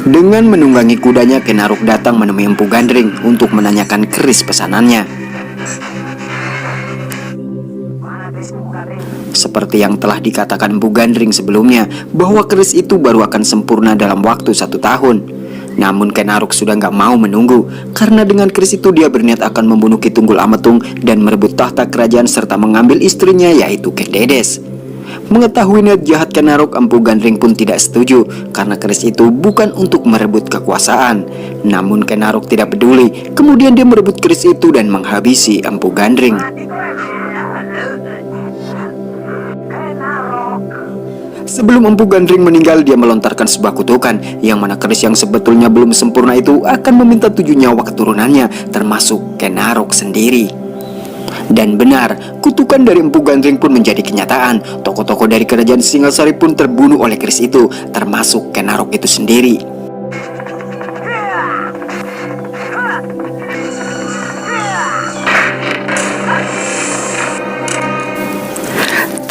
Dengan menunggangi kudanya, Kenarok datang menemui Empu Gandring untuk menanyakan keris pesanannya. Seperti yang telah dikatakan Empu Gandring sebelumnya, bahwa keris itu baru akan sempurna dalam waktu 1 tahun. Namun Kenarok sudah gak mau menunggu, karena dengan keris itu dia berniat akan membunuh Ki Tunggul Ametung dan merebut tahta kerajaan serta mengambil istrinya, yaitu Ken Dedes. Mengetahui niat jahat Kenarok, Empu Gandring pun tidak setuju, karena keris itu bukan untuk merebut kekuasaan. Namun Kenarok tidak peduli, kemudian dia merebut keris itu dan menghabisi Empu Gandring. Sebelum Empu Gandring meninggal, dia melontarkan sebuah kutukan, yang mana keris yang sebetulnya belum sempurna itu akan meminta 7 nyawa keturunannya, termasuk Kenarok sendiri. Dan benar, kutukan dari Empu Gandring pun menjadi kenyataan. Tokoh-tokoh dari kerajaan Singasari pun terbunuh oleh keris itu, termasuk Kenarok itu sendiri.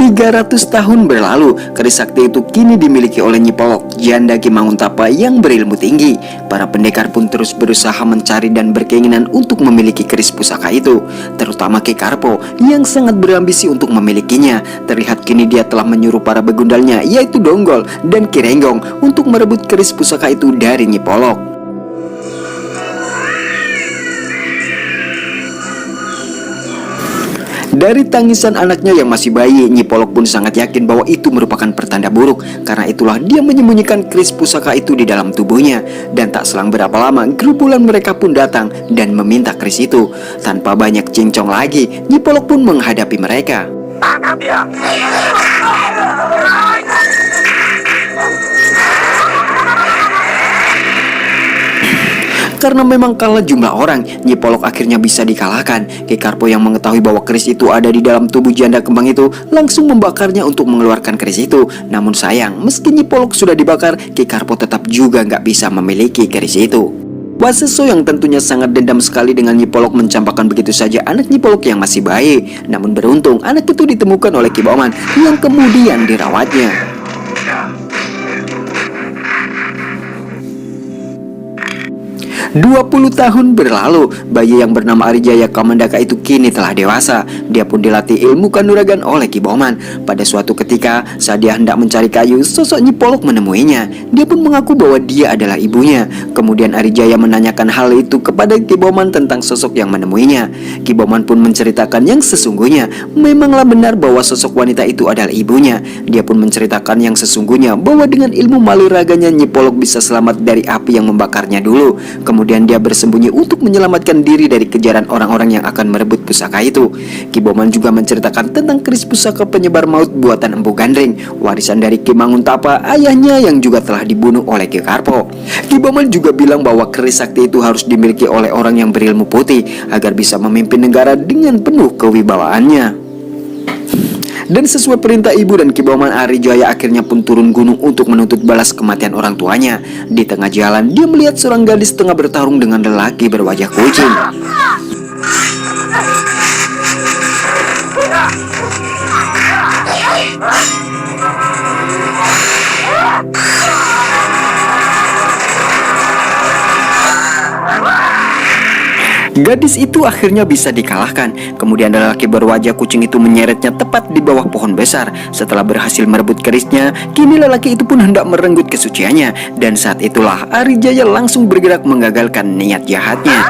300 tahun berlalu, keris sakti itu kini dimiliki oleh Nyi Polok, janda Ki Manguntapa yang berilmu tinggi. Para pendekar pun terus berusaha mencari dan berkeinginan untuk memiliki keris pusaka itu, terutama Ki Karpo yang sangat berambisi untuk memilikinya. Terlihat kini dia telah menyuruh para begundalnya, yaitu Donggol dan Ki Renggong, untuk merebut keris pusaka itu dari Nyi Polok. Dari tangisan anaknya yang masih bayi, Nyi Polok pun sangat yakin bahwa itu merupakan pertanda buruk. Karena itulah dia menyembunyikan keris pusaka itu di dalam tubuhnya. Dan tak selang berapa lama, gerombolan mereka pun datang dan meminta keris itu. Tanpa banyak cincong lagi, Nyi Polok pun menghadapi mereka. Tangkap dia! Karena memang kalah jumlah orang, Nyi Polok akhirnya bisa dikalahkan. Ki Karpo yang mengetahui bahwa keris itu ada di dalam tubuh janda kembang itu langsung membakarnya untuk mengeluarkan keris itu. Namun sayang, meski Nyi Polok sudah dibakar, Ki Karpo tetap juga nggak bisa memiliki keris itu. Waseso yang tentunya sangat dendam sekali dengan Nyi Polok mencampakkan begitu saja anak Nyi Polok yang masih bayi. Namun beruntung anak itu ditemukan oleh Ki Bauman yang kemudian dirawatnya. 20 tahun berlalu, bayi yang bernama Arijaya Kamandaka itu kini telah dewasa. Dia pun dilatih ilmu kanuragan oleh Ki Bauman. Pada suatu ketika, saat dia hendak mencari kayu, sosok Nyi Polok menemuinya. Dia pun mengaku bahwa dia adalah ibunya. Kemudian Arijaya menanyakan hal itu kepada Ki Bauman tentang sosok yang menemuinya. Ki Bauman pun menceritakan yang sesungguhnya. Memanglah benar bahwa sosok wanita itu adalah ibunya. Dia pun menceritakan yang sesungguhnya, bahwa dengan ilmu maliraganya Nyi Polok bisa selamat dari api yang membakarnya dulu. Kemudian dia bersembunyi untuk menyelamatkan diri dari kejaran orang-orang yang akan merebut pusaka itu. Ki Bauman juga menceritakan tentang keris pusaka penyebar maut buatan Empu Gandring, warisan dari Ki Manguntapa, ayahnya yang juga telah dibunuh oleh Ki Karpo. Ki Bauman juga bilang bahwa keris sakti itu harus dimiliki oleh orang yang berilmu putih agar bisa memimpin negara dengan penuh kewibawaannya. Dan sesuai perintah ibu dan Ki Bauman, Arijaya akhirnya pun turun gunung untuk menuntut balas kematian orang tuanya. Di tengah jalan, dia melihat seorang gadis tengah bertarung dengan lelaki berwajah kucing. Gadis itu akhirnya bisa dikalahkan. Kemudian lelaki berwajah kucing itu menyeretnya tepat di bawah pohon besar. Setelah berhasil merebut kerisnya, kini lelaki itu pun hendak merenggut kesuciannya. Dan saat itulah Arijaya langsung bergerak menggagalkan niat jahatnya.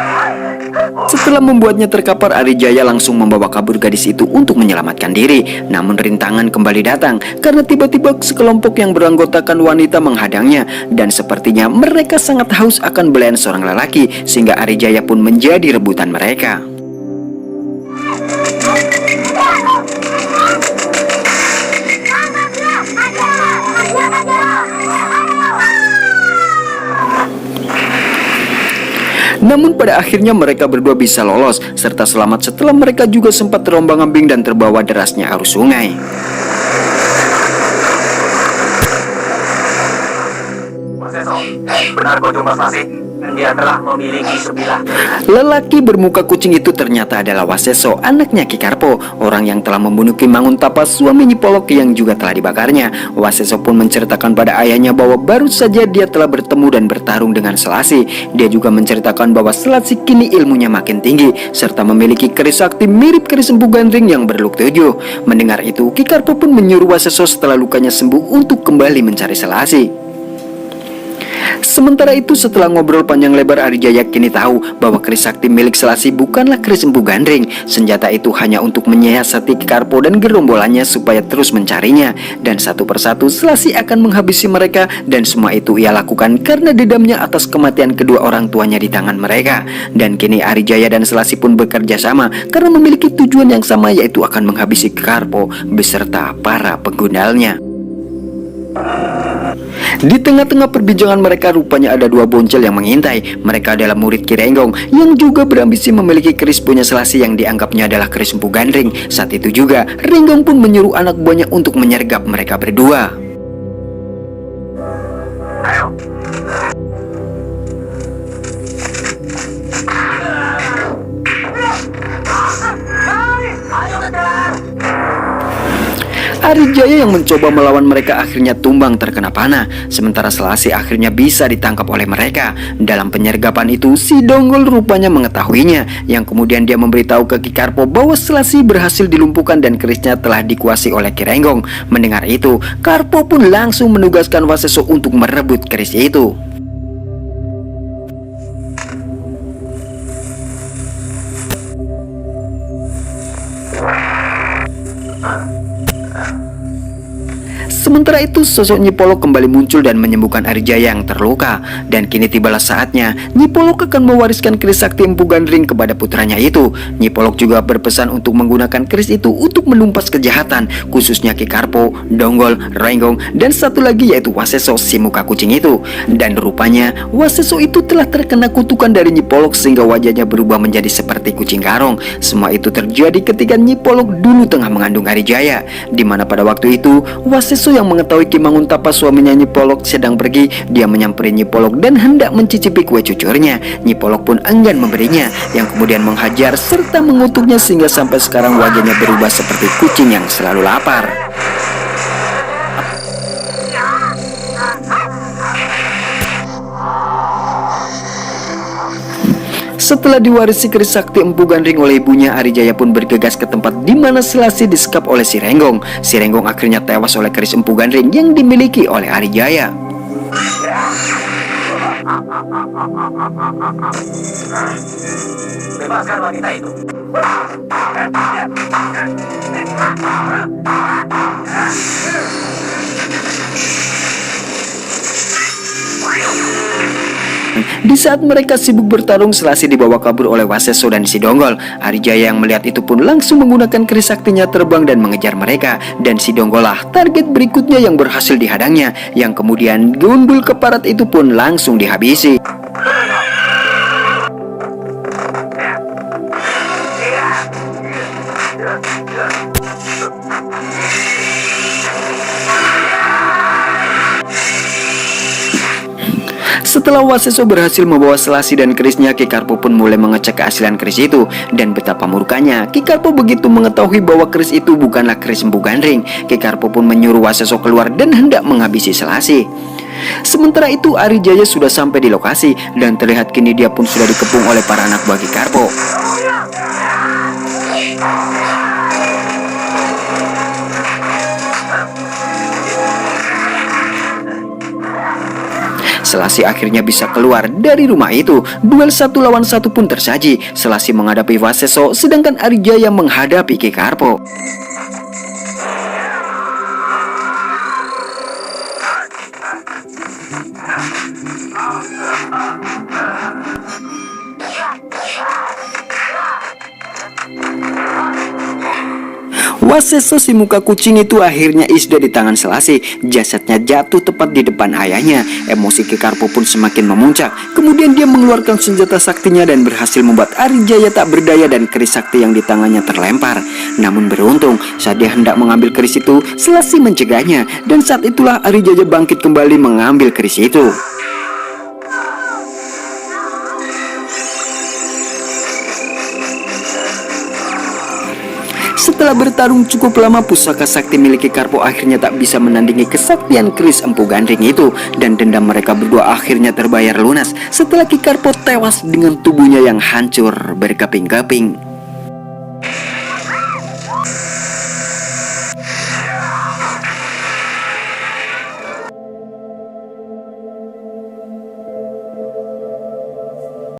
Setelah membuatnya terkapar, Arijaya langsung membawa kabur gadis itu untuk menyelamatkan diri. Namun rintangan kembali datang karena tiba-tiba sekelompok yang beranggotakan wanita menghadangnya. Dan sepertinya mereka sangat haus akan belayan seorang lelaki, sehingga Arijaya pun menjadi rebutan mereka. Namun pada akhirnya mereka berdua bisa lolos serta selamat setelah mereka juga sempat terombang-ambing dan terbawa derasnya arus sungai. Waseso, benar kau jumpa Sasi? Dia telah memiliki 9. Lelaki bermuka kucing itu ternyata adalah Waseso, anaknya Ki Karpo, orang yang telah membunuh Ki Manguntapa, suami Nyi Polok yang juga telah dibakarnya. Waseso pun menceritakan pada ayahnya bahwa baru saja dia telah bertemu dan bertarung dengan Selasi. Dia juga menceritakan bahwa Selasi kini ilmunya makin tinggi, serta memiliki keris sakti mirip keris Empu Gandring yang berluk 7. Mendengar itu, Ki Karpo pun menyuruh Waseso setelah lukanya sembuh untuk kembali mencari Selasi. Sementara itu, setelah ngobrol panjang lebar, Arijaya kini tahu bahwa keris sakti milik Selasi bukanlah keris Empu Gandring. Senjata itu hanya untuk menyiasati Ki Karpo dan gerombolannya supaya terus mencarinya. Dan satu persatu Selasi akan menghabisi mereka, dan semua itu ia lakukan karena dendamnya atas kematian kedua orang tuanya di tangan mereka. Dan kini Arijaya dan Selasi pun bekerja sama karena memiliki tujuan yang sama, yaitu akan menghabisi Ki Karpo beserta para penggundalnya. Di tengah-tengah perbincangan mereka, rupanya ada dua boncel yang mengintai. Mereka adalah murid Ki Renggong yang juga berambisi memiliki keris punya Selasi yang dianggapnya adalah keris Empu Gandring. Saat itu juga Renggong pun menyuruh anak buahnya untuk menyergap mereka berdua. Arijaya yang mencoba melawan mereka akhirnya tumbang terkena panah, sementara Selasi akhirnya bisa ditangkap oleh mereka. Dalam penyergapan itu, si Donggol rupanya mengetahuinya, yang kemudian dia memberitahu ke Ki Karpo bahwa Selasi berhasil dilumpuhkan dan kerisnya telah dikuasai oleh Ki Renggong. Mendengar itu, Karpo pun langsung menugaskan Waseso untuk merebut keris itu. Sementara itu, sosok Nyi Polok kembali muncul dan menyembuhkan Arijaya yang terluka. Dan kini tibalah saatnya Nyi Polok akan mewariskan keris sakti Empu Gandring kepada putranya itu. Nyi Polok juga berpesan untuk menggunakan keris itu untuk menumpas kejahatan, khususnya Ki Karpo, Donggol, Renggong, dan satu lagi yaitu Waseso, si muka kucing itu. Dan rupanya Waseso itu telah terkena kutukan dari Nyi Polok sehingga wajahnya berubah menjadi seperti kucing karung. Semua itu terjadi ketika Nyi Polok dulu tengah mengandung Arijaya, dimana pada waktu itu Waseso yang mengetahui Ki Manguntapa suaminya Nyi Polok sedang pergi. Dia menyamperin Nyi Polok dan hendak mencicipi kue cucurnya. Nyi Polok pun enggan memberinya, yang kemudian menghajar serta mengutuknya sehingga sampai sekarang wajahnya berubah seperti kucing yang selalu lapar. Setelah diwarisi keris sakti Empu Gandring oleh ibunya, Arijaya pun bergegas ke tempat di mana Selasi disekap oleh si Renggong. Si Renggong akhirnya tewas oleh keris Empu Gandring yang dimiliki oleh Arijaya. Bebaskan wanita itu. Di saat mereka sibuk bertarung, Selasi dibawa kabur oleh Waseso dan si Donggol. Arijaya yang melihat itu pun langsung menggunakan keris saktinya terbang dan mengejar mereka. Dan si Donggol lah target berikutnya yang berhasil dihadangnya, yang kemudian gundul keparat itu pun langsung dihabisi. Setelah Waseso berhasil membawa Selasi dan kerisnya, Ki Karpo pun mulai mengecek keaslian keris itu. Dan betapa murkanya Ki Karpo begitu mengetahui bahwa keris itu bukanlah keris Empu Gandring. Ki Karpo pun menyuruh Waseso keluar dan hendak menghabisi Selasi. Sementara itu, Arijaya sudah sampai di lokasi dan terlihat kini dia pun sudah dikepung oleh para anak buah Ki Karpo. Selasi akhirnya bisa keluar dari rumah itu. Duel 1 lawan 1 pun tersaji. Selasi menghadapi Waseso, sedangkan Arijaya menghadapi Ki Karpo. Waseso si muka kucing itu akhirnya isda di tangan Selasi. Jasadnya jatuh tepat di depan ayahnya. Emosi Ki Karpo pun semakin memuncak. Kemudian dia mengeluarkan senjata saktinya dan berhasil membuat Arijaya tak berdaya dan keris sakti yang di tangannya terlempar. Namun beruntung, saat dia hendak mengambil keris itu, Selasi mencegahnya. Dan saat itulah Arijaya bangkit kembali mengambil keris itu. Setelah bertarung cukup lama, pusaka sakti milik Karpo akhirnya tak bisa menandingi kesaktian keris Empu Gandring itu, dan dendam mereka berdua akhirnya terbayar lunas setelah Ki Karpo tewas dengan tubuhnya yang hancur berkeping-keping.